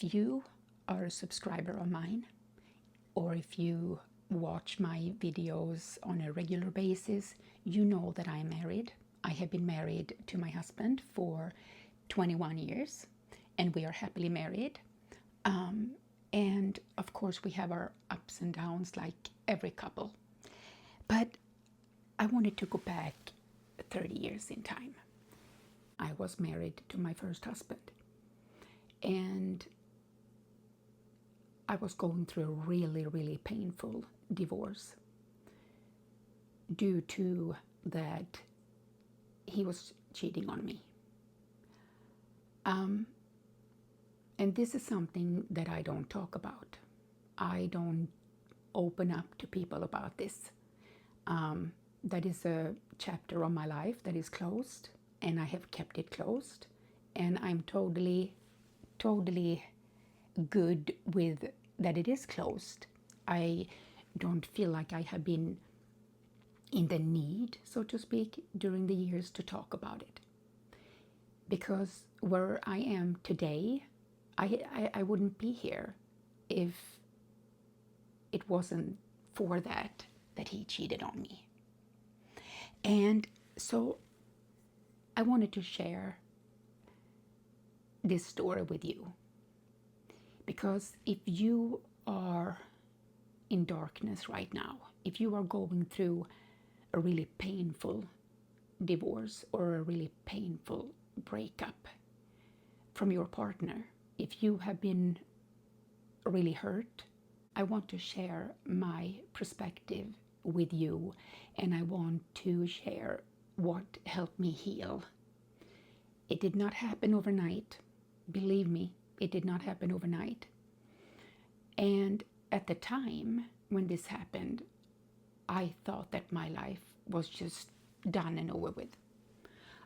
you are a subscriber of mine, or if you watch my videos on a regular basis, you know that I am married. I have been married to my husband for 21 years, and we are happily married. And of course, we have our ups and downs like every couple. But I wanted to go back 30 years in time. I was married to my first husband, and I was going through a really, really painful divorce due to that he was cheating on me. And this is something that I don't talk about. I don't open up to people about this. That is a chapter of my life that is closed, and I have kept it closed. And I'm totally good with that it is closed. I don't feel like I have been in the need, so to speak, during the years to talk about it. Because where I am today, I wouldn't be here if it wasn't for that he cheated on me. And so I wanted to share this story with you, because if you are in darkness right now, if you are going through a really painful divorce or a really painful breakup from your partner, if you have been really hurt, I want to share my perspective with you, and I want to share what helped me heal. It did not happen overnight. Believe me, it did not happen overnight. And at the time when this happened, I thought that my life was just done and over with.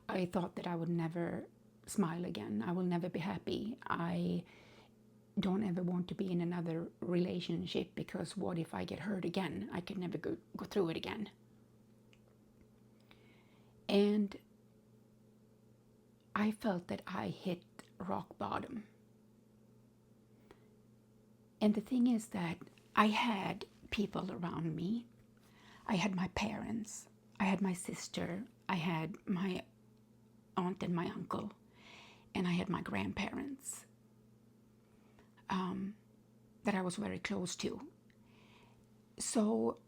I thought that I would never smile again. I will never be happy. I don't ever want to be in another relationship, because what if I get hurt again? I could never go through it again. And I felt that I hit rock bottom. And the thing is that I had people around me. I had my parents, I had my sister, I had my aunt and my uncle, and I had my grandparents that I was very close to. So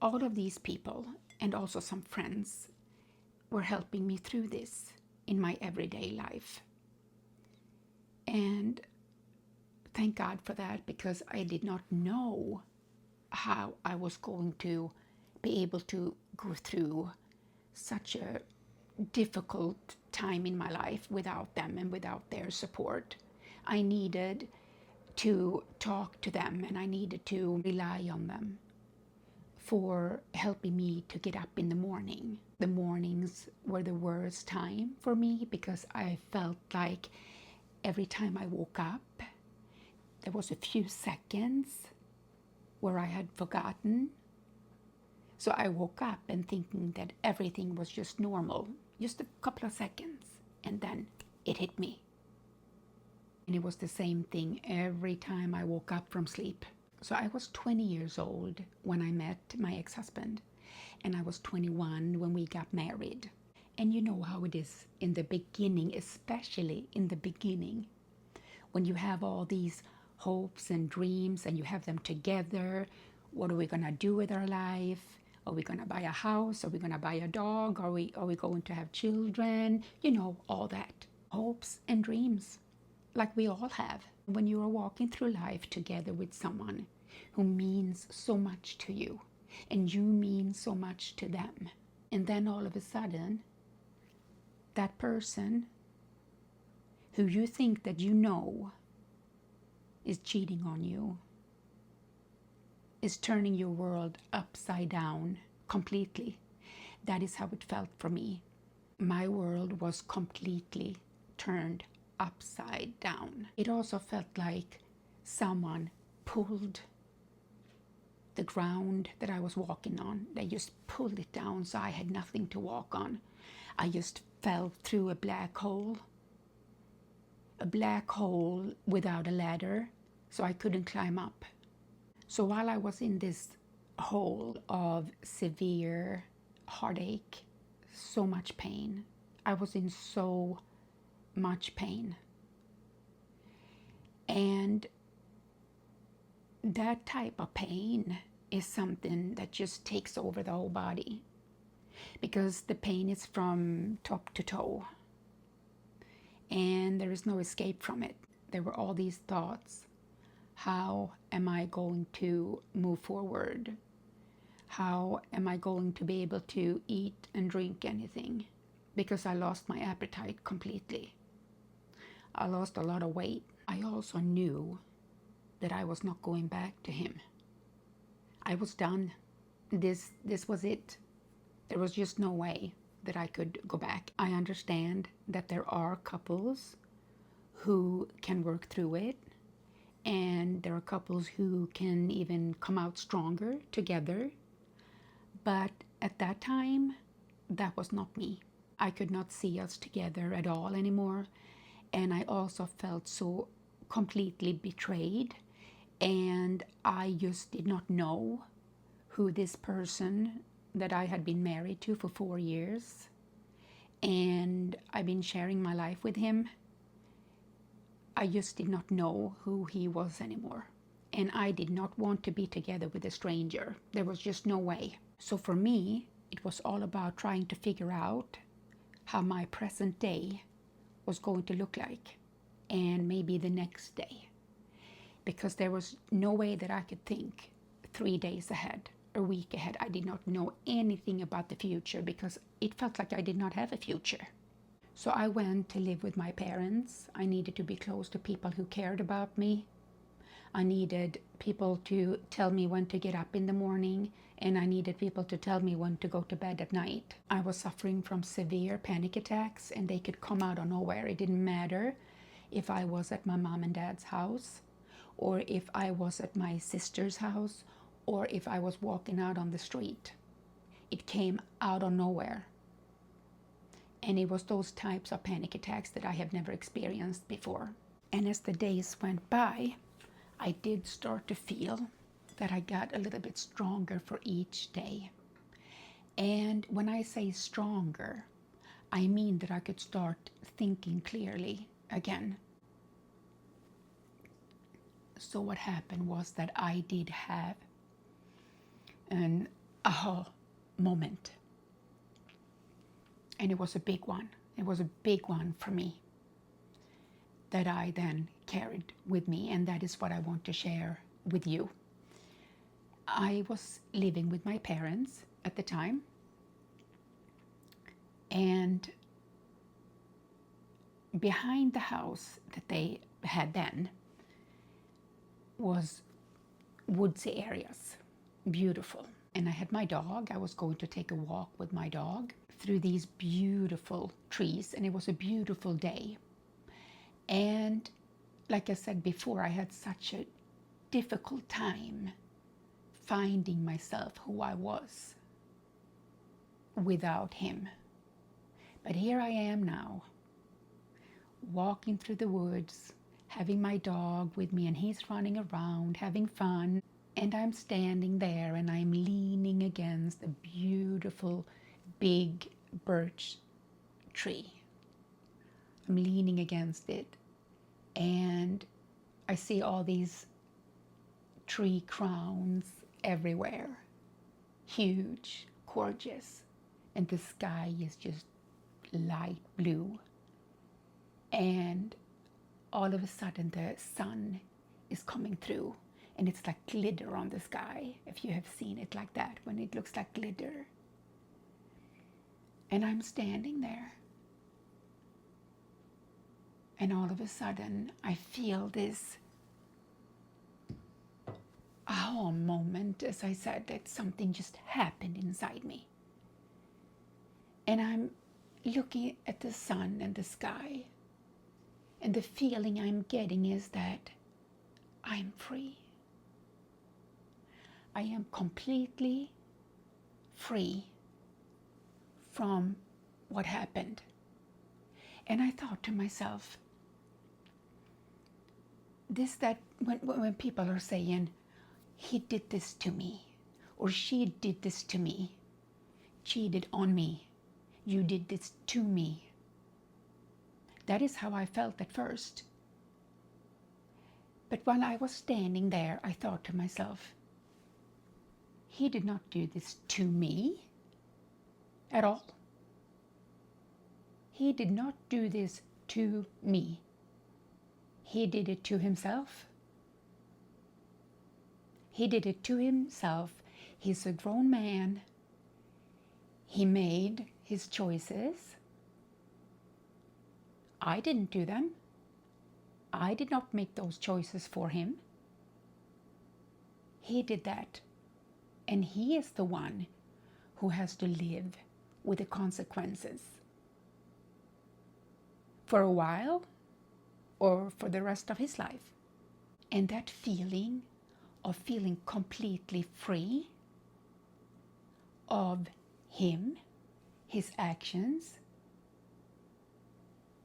all of these people, and also some friends, were helping me through this in my everyday life. And thank God for that, because I did not know how I was going to be able to go through such a difficult time in my life without them and without their support. I needed to talk to them, and I needed to rely on them for helping me to get up in the morning. The mornings were the worst time for me, because I felt like every time I woke up, there was a few seconds where I had forgotten. So I woke up and thinking that everything was just normal, just a couple of seconds, and then it hit me. And it was the same thing every time I woke up from sleep. So I was 20 years old when I met my ex-husband, and I was 21 when we got married. And you know how it is in the beginning, especially in the beginning, when you have all these hopes and dreams and you have them together. What are we going to do with our life? Are we going to buy a house? Are we going to buy a dog? Are we going to have children? You know, all that. Hopes and dreams, like we all have. When you are walking through life together with someone who means so much to you, and you mean so much to them, and then all of a sudden, that person who you think that you know is cheating on you, is turning your world upside down completely. That is how it felt for me. My world was completely turned upside down. It also felt like someone pulled the ground that I was walking on. They just pulled it down, so I had nothing to walk on. I just fell through a black hole, a black hole without a ladder, so I couldn't climb up. So while I was in this hole of severe heartache, so much pain, I was in so much pain. And that type of pain is something that just takes over the whole body, because the pain is from top to toe and there is no escape from it. There were all these thoughts. How am I going to move forward? How am I going to be able to eat and drink anything? Because I lost my appetite completely. I lost a lot of weight. I also knew that I was not going back to him. I was done. This was it. There was just no way that I could go back. I understand that there are couples who can work through it, and there are couples who can even come out stronger together. But at that time, that was not me. I could not see us together at all anymore. And I also felt so completely betrayed. And I just did not know who this person that I had been married to for 4 years, and I've been sharing my life with him. I just did not know who he was anymore. And I did not want to be together with a stranger. There was just no way. So for me, it was all about trying to figure out how my present day was going to look like, and maybe the next day. Because there was no way that I could think 3 days ahead, a week ahead. I did not know anything about the future because it felt like I did not have a future. So I went to live with my parents. I needed to be close to people who cared about me. I needed people to tell me when to get up in the morning, and I needed people to tell me when to go to bed at night. I was suffering from severe panic attacks, and they could come out of nowhere. It didn't matter if I was at my mom and dad's house, or if I was at my sister's house, or if I was walking out on the street. It came out of nowhere. And it was those types of panic attacks that I have never experienced before. And as the days went by, I did start to feel that I got a little bit stronger for each day. And when I say stronger, I mean that I could start thinking clearly again. So what happened was that I did have an aha moment. And it was a big one. It was a big one for me that I then carried with me, and that is what I want to share with you. I was living with my parents at the time, and behind the house that they had then was woodsy areas, beautiful. And I had my dog. I was going to take a walk with my dog through these beautiful trees, and it was a beautiful day. And like I said before, I had such a difficult time finding myself, who I was, without him. But here I am now, walking through the woods, having my dog with me, and he's running around, having fun. And I'm standing there, and I'm leaning against a beautiful, big birch tree. I'm leaning against it, and I see all these tree crowns everywhere. Huge, gorgeous. And the sky is just light blue. And all of a sudden the sun is coming through, and it's like glitter on the sky, if you have seen it like that, when it looks like glitter. And I'm standing there, and all of a sudden I feel this aha moment, as I said, that something just happened inside me. And I'm looking at the sun and the sky, and the feeling I'm getting is that I'm free. I am completely free from what happened. And I thought to myself, this that when people are saying, he did this to me, or she did this to me, cheated on me, you did this to me. That is how I felt at first. But while I was standing there, I thought to myself, he did not do this to me at all. He did not do this to me. He did it to himself. He did it to himself. He's a grown man. He made his choices. I didn't do them. I did not make those choices for him. He did that. And he is the one who has to live with the consequences. For a while, or for the rest of his life. And that feeling of feeling completely free of him, his actions,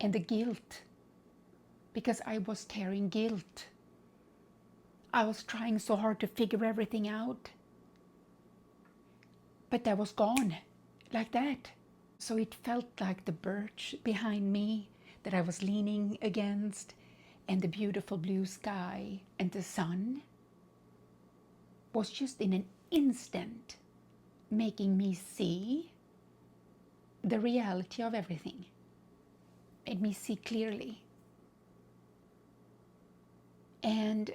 and the guilt, because I was carrying guilt. I was trying so hard to figure everything out, but that was gone like that. So it felt like the birch behind me that I was leaning against, and the beautiful blue sky and the sun was just in an instant making me see the reality of everything. Made me see clearly. And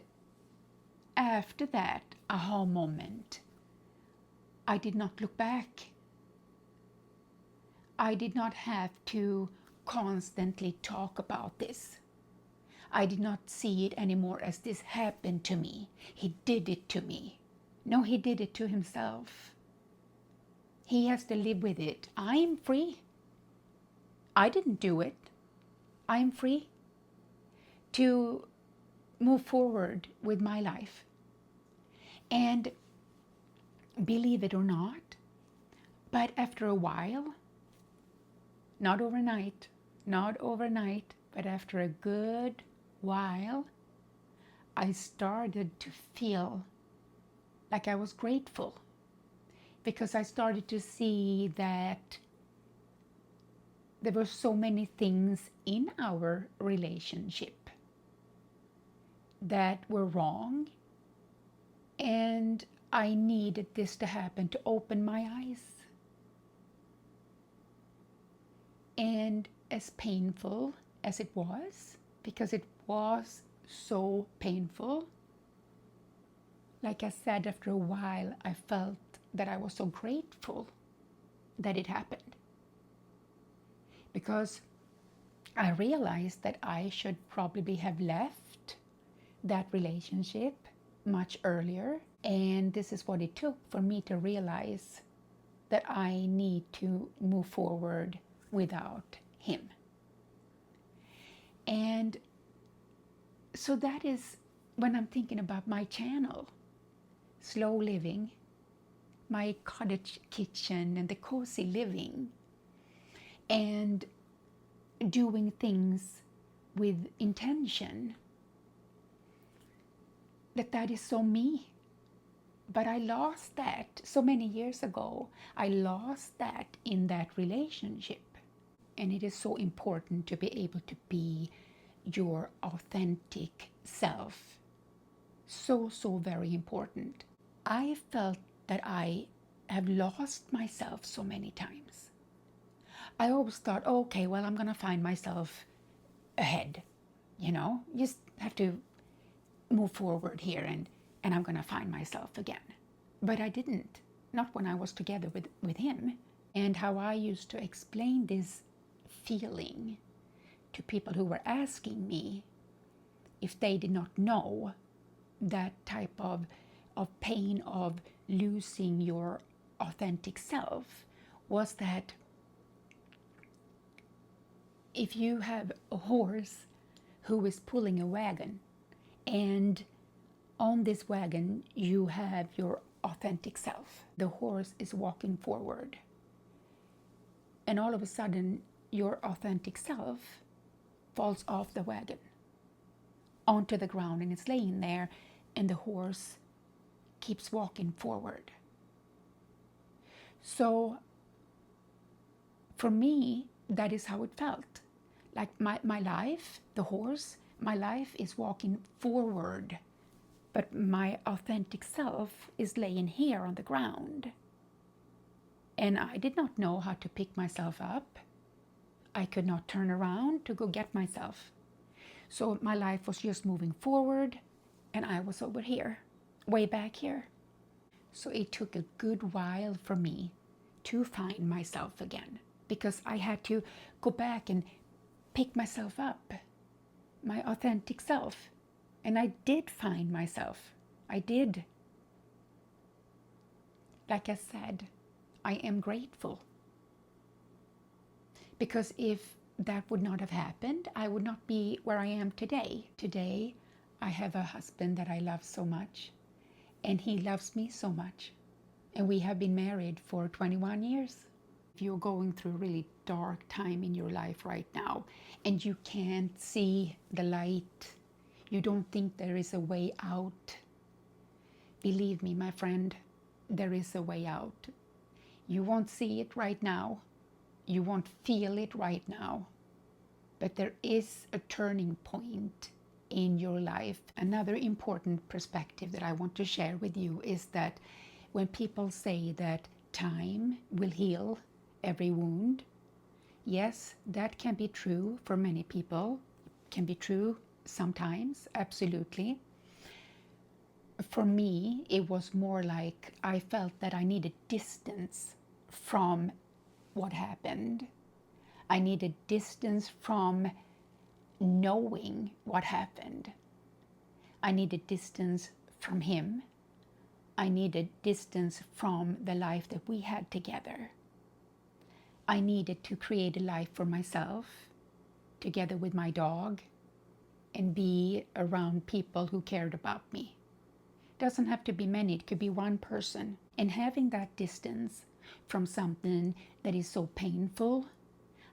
after that aha moment, I did not look back. I did not have to constantly talk about this. I did not see it anymore as this happened to me. He did it to me. No, he did it to himself. He has to live with it. I'm free. I didn't do it. I'm free to move forward with my life. And believe it or not, but after a while, not overnight, but after a good while, I started to feel like I was grateful, because I started to see that there were so many things in our relationship that were wrong, and I needed this to happen to open my eyes. And as painful as it was, because it was so painful, like I said, after a while I felt that I was so grateful that it happened, because I realized that I should probably have left that relationship much earlier, and this is what it took for me to realize that I need to move forward without him. And so that is when I'm thinking about my channel, slow living, my cottage kitchen and the cozy living, and doing things with intention, that is so me. But I lost that so many years ago. I lost that in that relationship. And it is so important to be able to be your authentic self. So, so very important. I felt that I have lost myself so many times. I always thought, okay, well, I'm going to find myself ahead. You know, just have to move forward here, and I'm going to find myself again. But I didn't. Not when I was together with him. And how I used to explain this feeling to people who were asking me if they did not know that type of pain of losing your authentic self, was that if you have a horse who is pulling a wagon, and on this wagon you have your authentic self, the horse is walking forward, and all of a sudden your authentic self falls off the wagon. onto the ground, and it's laying there, and the horse keeps walking forward. So for me, that is how it felt. Like my life, the horse, my life is walking forward, but my authentic self is laying here on the ground. And I did not know how to pick myself up. I could not turn around to go get myself. So my life was just moving forward, and I was over here, way back here. So it took a good while for me to find myself again, because I had to go back and pick myself up, my authentic self. And I did find myself. I did. Like I said, I am grateful. Because if that would not have happened, I would not be where I am today. Today, I have a husband that I love so much, and he loves me so much. And we have been married for 21 years. If you're going through a really dark time in your life right now, and you can't see the light, you don't think there is a way out, believe me, my friend, there is a way out. You won't see it right now. You won't feel it right now. But there is a turning point in your life. Another important perspective that I want to share with you is that when people say that time will heal every wound, yes, that can be true for many people. It can be true sometimes, absolutely. For me, it was more like I felt that I needed distance from what happened. I needed distance from knowing what happened. I needed distance from him. I needed distance from the life that we had together. I needed to create a life for myself, together with my dog, and be around people who cared about me. It doesn't have to be many, it could be one person. And having that distance from something that is so painful,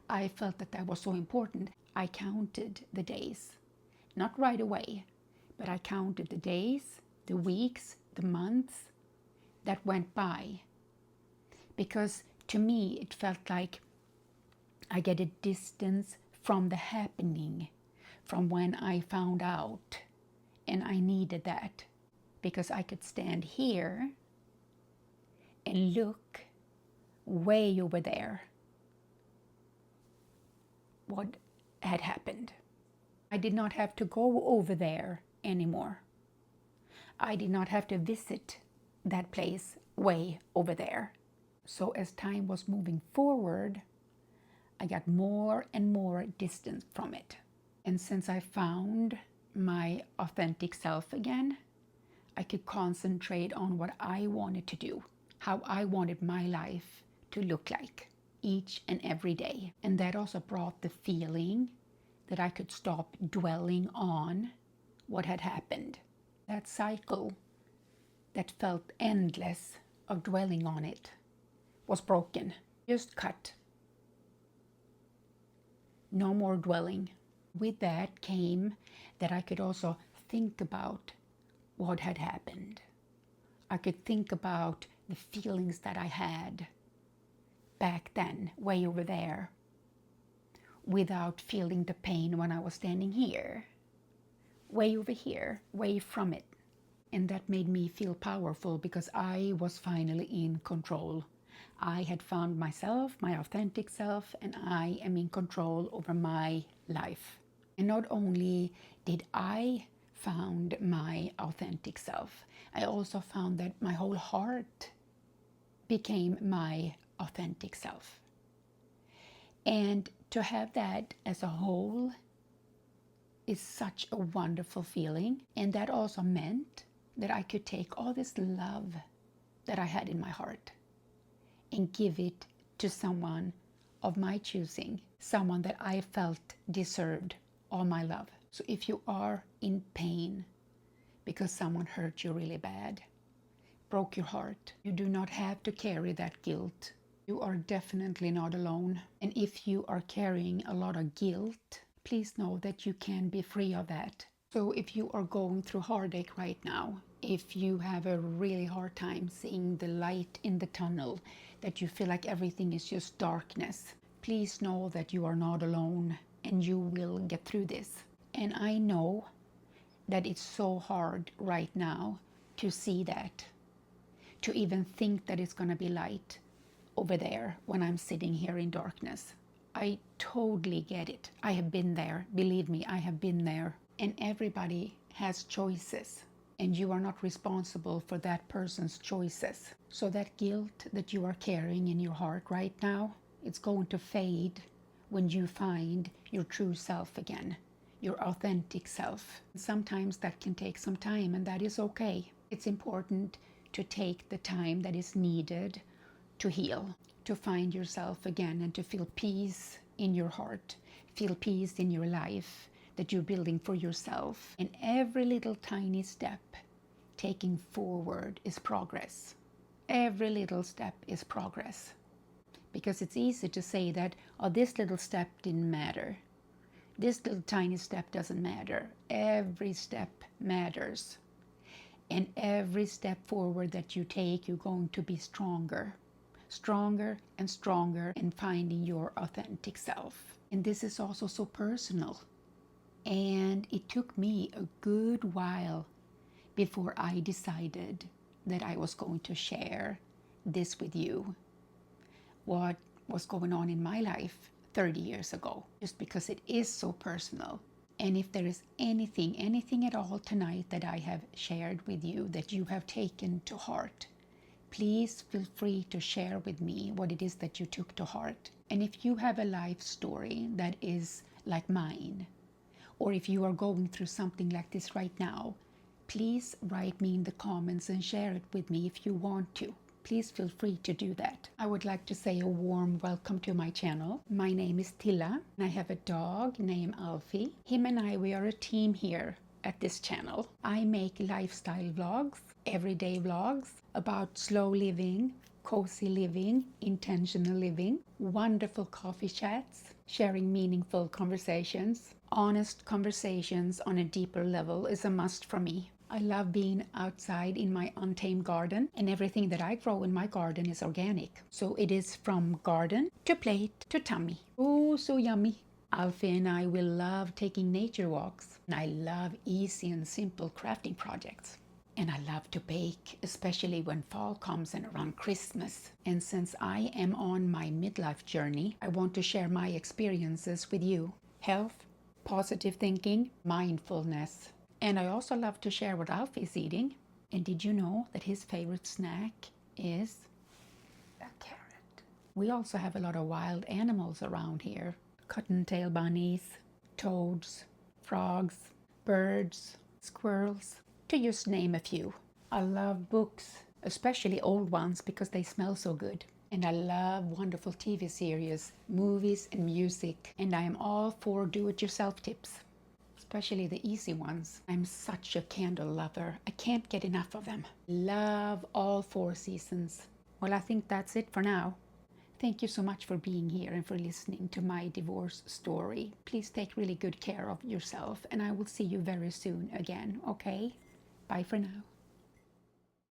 I felt that that was so important. I counted the days, not right away, but I counted the days, the weeks, the months that went by. Because to me, it felt like I get a distance from the happening, from when I found out. And I needed that, because I could stand here and look way over there what had happened. I did not have to go over there anymore. I did not have to visit that place way over there. So as time was moving forward, I got more and more distance from it. And since I found my authentic self again, I could concentrate on what I wanted to do, how I wanted my life to look like each and every day. And that also brought the feeling that I could stop dwelling on what had happened. That cycle that felt endless of dwelling on it was broken. Just cut. No more dwelling. With that came that I could also think about what had happened. I could think about the feelings that I had back then, way over there, without feeling the pain when I was standing here, way over here, way from it. And that made me feel powerful, because I was finally in control. I had found myself, my authentic self, and I am in control over my life. And not only did I found my authentic self, I also found that my whole heart became my authentic self. And to have that as a whole is such a wonderful feeling. And that also meant that I could take all this love that I had in my heart and give it to someone of my choosing, someone that I felt deserved all my love. So if you are in pain because someone hurt you really bad, broke your heart, you do not have to carry that guilt. You are definitely not alone. And if you are carrying a lot of guilt, please know that you can be free of that. So if you are going through heartache right now, if you have a really hard time seeing the light in the tunnel, that you feel like everything is just darkness, please know that you are not alone and you will get through this. And I know that it's so hard right now to see that, to even think that it's going to be light over there when I'm sitting here in darkness. I totally get it. I have been there. Believe me, I have been there. And everybody has choices, and you are not responsible for that person's choices. So that guilt that you are carrying in your heart right now, it's going to fade when you find your true self again, your authentic self. Sometimes that can take some time, and that is okay. It's important to take the time that is needed to heal, to find yourself again, and to feel peace in your heart, feel peace in your life that you're building for yourself. And every little tiny step taking forward is progress. Every little step is progress. Because it's easy to say that, oh, this little step didn't matter. This little tiny step doesn't matter. Every step matters. And every step forward that you take, you're going to be stronger. Stronger and stronger in finding your authentic self. And this is also so personal. And it took me a good while before I decided that I was going to share this with you. What was going on in my life 30 years ago, just because it is so personal. And if there is anything at all tonight that I have shared with you that you have taken to heart, please feel free to share with me what it is that you took to heart. And if you have a life story that is like mine, or if you are going through something like this right now, please write me in the comments and share it with me if you want to. Please feel free to do that. I would like to say a warm welcome to my channel. My name is Tilla, and I have a dog named Alfie. Him and I, we are a team here at this channel. I make lifestyle vlogs, everyday vlogs about slow living, cozy living, intentional living, wonderful coffee chats, sharing meaningful conversations. Honest conversations on a deeper level is a must for me. I love being outside in my untamed garden, and everything that I grow in my garden is organic. So it is from garden to plate to tummy. Oh, so yummy. Alfie and I will love taking nature walks, and I love easy and simple crafting projects. And I love to bake, especially when fall comes and around Christmas. And since I am on my midlife journey, I want to share my experiences with you. Health, positive thinking, mindfulness. And I also love to share what Alfie is eating. And did you know that his favorite snack is a carrot? We also have a lot of wild animals around here. Cottontail bunnies, toads, frogs, birds, squirrels, to just name a few. I love books, especially old ones, because they smell so good. And I love wonderful TV series, movies, and music. And I am all for do-it-yourself tips, especially the easy ones. I'm such a candle lover. I can't get enough of them. Love all 4 seasons. Well, I think that's it for now. Thank you so much for being here and for listening to my divorce story. Please take really good care of yourself, and I will see you very soon again, okay? Bye for now.